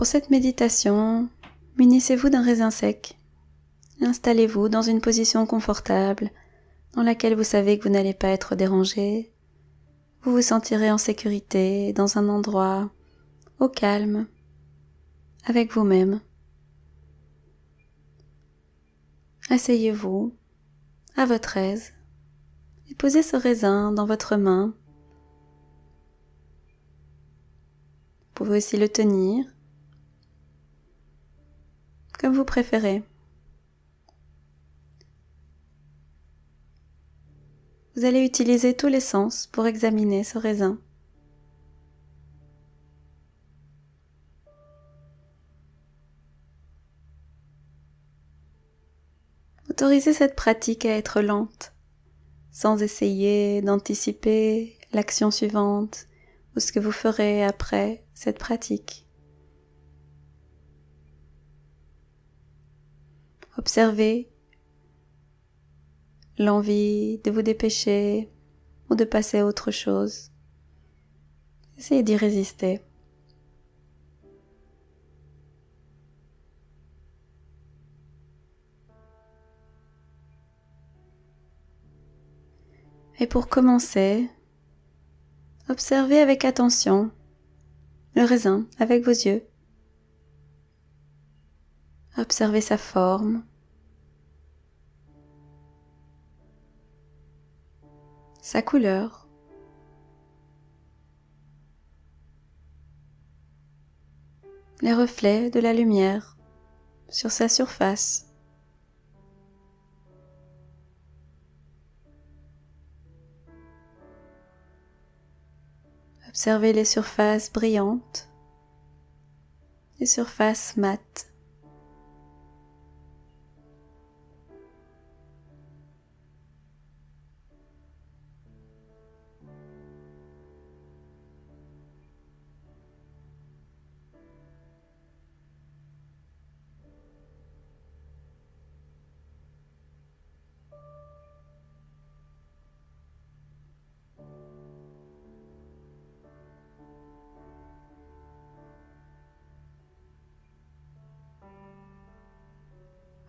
Pour cette méditation, munissez-vous d'un raisin sec. Installez-vous dans une position confortable dans laquelle vous savez que vous n'allez pas être dérangé. Vous vous sentirez en sécurité dans un endroit au calme, avec vous-même. Asseyez-vous à votre aise et posez ce raisin dans votre main. Vous pouvez aussi le tenir comme vous préférez. Vous allez utiliser tous les sens pour examiner ce raisin. Autorisez cette pratique à être lente, sans essayer d'anticiper l'action suivante ou ce que vous ferez après cette pratique. Observez l'envie de vous dépêcher ou de passer à autre chose. Essayez d'y résister. Et pour commencer, observez avec attention le raisin avec vos yeux. Observez sa forme, sa couleur, les reflets de la lumière sur sa surface. Observez les surfaces brillantes, les surfaces mates.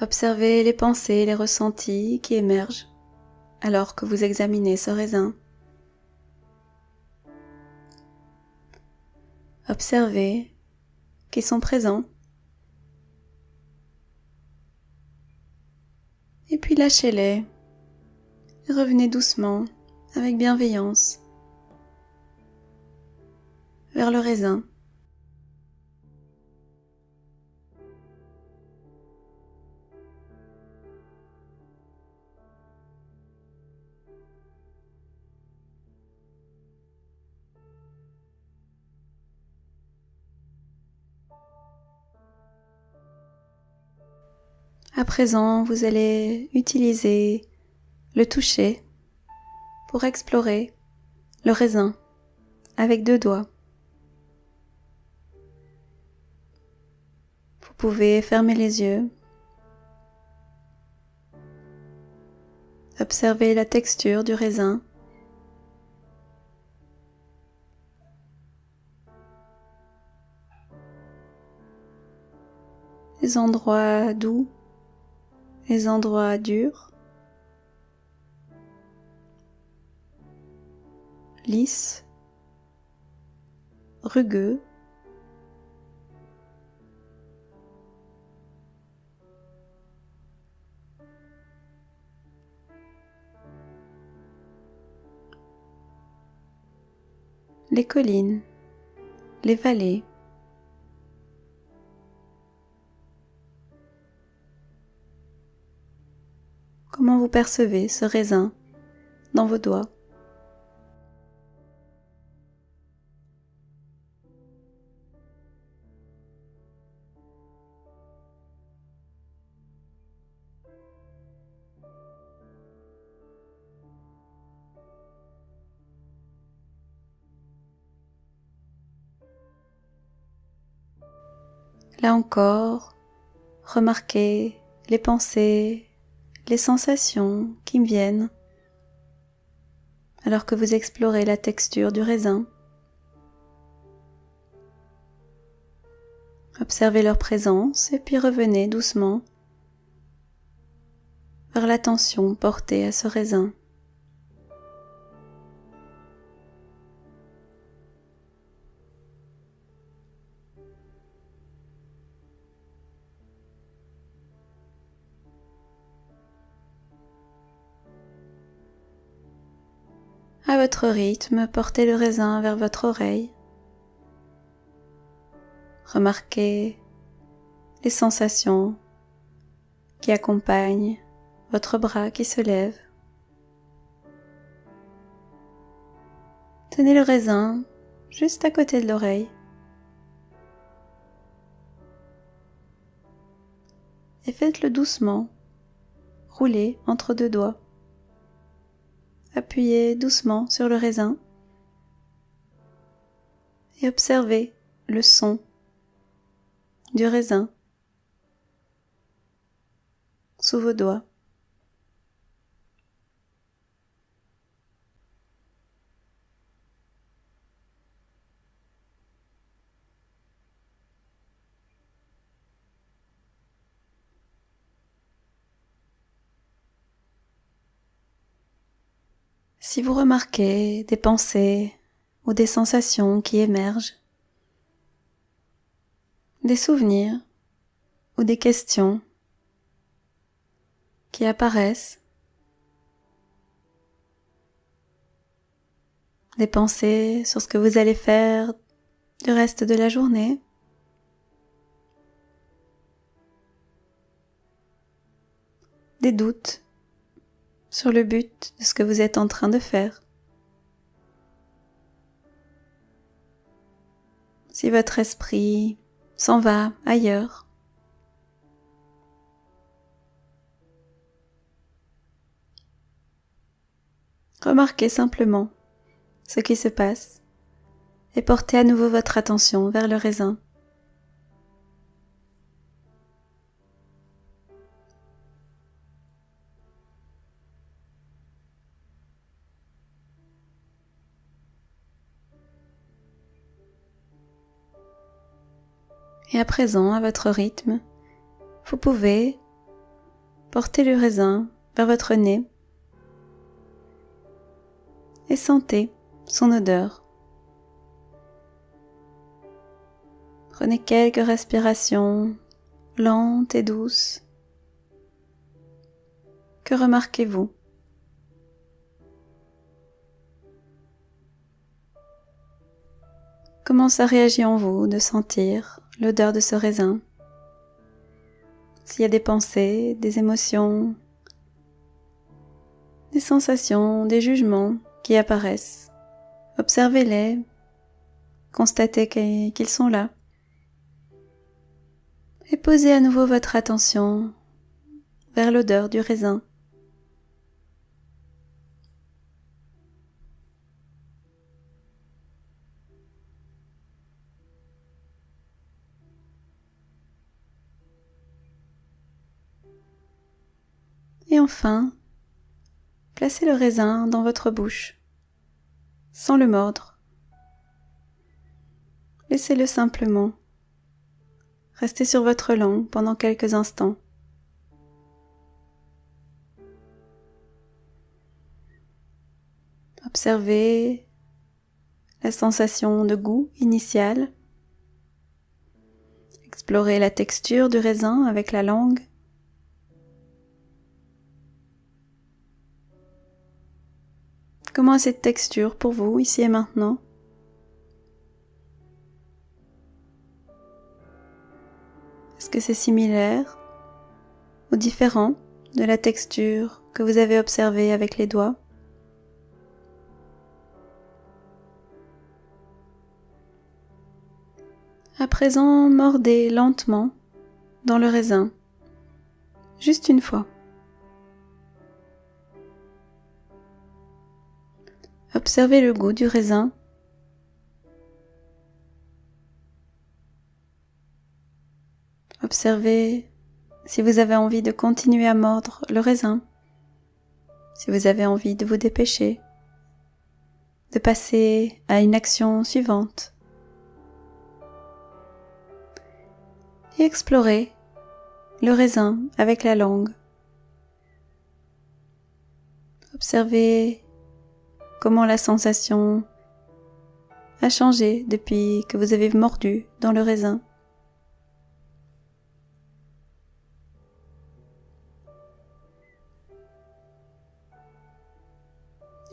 Observez les pensées, les ressentis qui émergent alors que vous examinez ce raisin. Observez qu'ils sont présents. Et puis lâchez-les. Et revenez doucement, avec bienveillance, vers le raisin. À présent, vous allez utiliser le toucher pour explorer le raisin avec 2 doigts. Vous pouvez fermer les yeux, observer la texture du raisin, les endroits doux, les endroits durs, lisses, rugueux. Les collines, les vallées. Comment vous percevez ce raisin dans vos doigts? Là encore, remarquez les pensées, les sensations qui me viennent alors que vous explorez la texture du raisin. Observez leur présence et puis revenez doucement vers l'attention portée à ce raisin. À votre rythme, portez le raisin vers votre oreille. Remarquez les sensations qui accompagnent votre bras qui se lève. Tenez le raisin juste à côté de l'oreille et faites-le doucement rouler entre deux doigts. Appuyez doucement sur le raisin et observez le son du raisin sous vos doigts. Si vous remarquez des pensées ou des sensations qui émergent, des souvenirs ou des questions qui apparaissent, des pensées sur ce que vous allez faire du reste de la journée, des doutes sur le but de ce que vous êtes en train de faire. Si votre esprit s'en va ailleurs, remarquez simplement ce qui se passe et portez à nouveau votre attention vers le raisin. Et à présent, à votre rythme, vous pouvez porter le raisin vers votre nez et sentez son odeur. Prenez quelques respirations lentes et douces. Que remarquez-vous ? Comment ça réagit en vous de sentir l'odeur de ce raisin? S'il y a des pensées, des émotions, des sensations, des jugements qui apparaissent, observez-les, constatez qu'ils sont là. Et posez à nouveau votre attention vers l'odeur du raisin. Et enfin, placez le raisin dans votre bouche, sans le mordre. Laissez-le simplement rester sur votre langue pendant quelques instants. Observez la sensation de goût initiale. Explorez la texture du raisin avec la langue. Comment est cette texture pour vous, ici et maintenant? Est-ce que c'est similaire ou différent de la texture que vous avez observée avec les doigts? À présent, mordez lentement dans le raisin, juste une fois. Observez le goût du raisin. Observez si vous avez envie de continuer à mordre le raisin, si vous avez envie de vous dépêcher, de passer à une action suivante. et explorez le raisin avec la langue. Observez comment la sensation a changé depuis que vous avez mordu dans le raisin.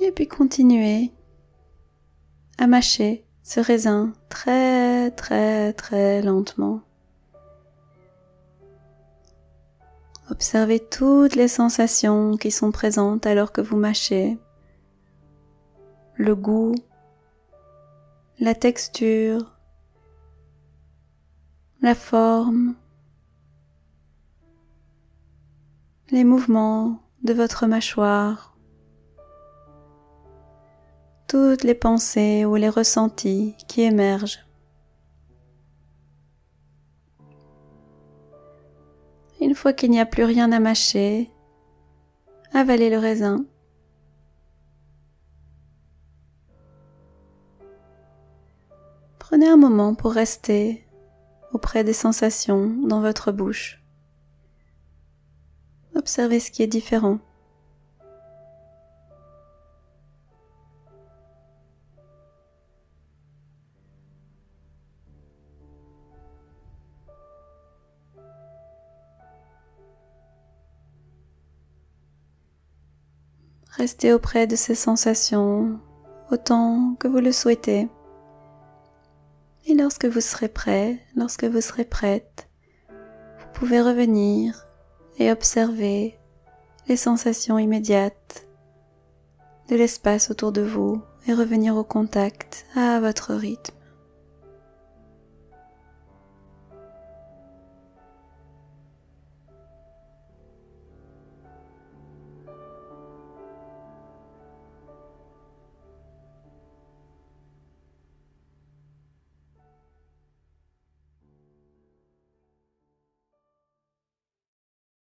Et puis continuez à mâcher ce raisin très très très lentement. Observez toutes les sensations qui sont présentes alors que vous mâchez. Le goût, la texture, la forme, les mouvements de votre mâchoire, toutes les pensées ou les ressentis qui émergent. Une fois qu'il n'y a plus rien à mâcher, avalez le raisin. Prenez un moment pour rester auprès des sensations dans votre bouche. Observez ce qui est différent. Restez auprès de ces sensations autant que vous le souhaitez. Et lorsque vous serez prêt, lorsque vous serez prête, vous pouvez revenir et observer les sensations immédiates de l'espace autour de vous et revenir au contact à votre rythme.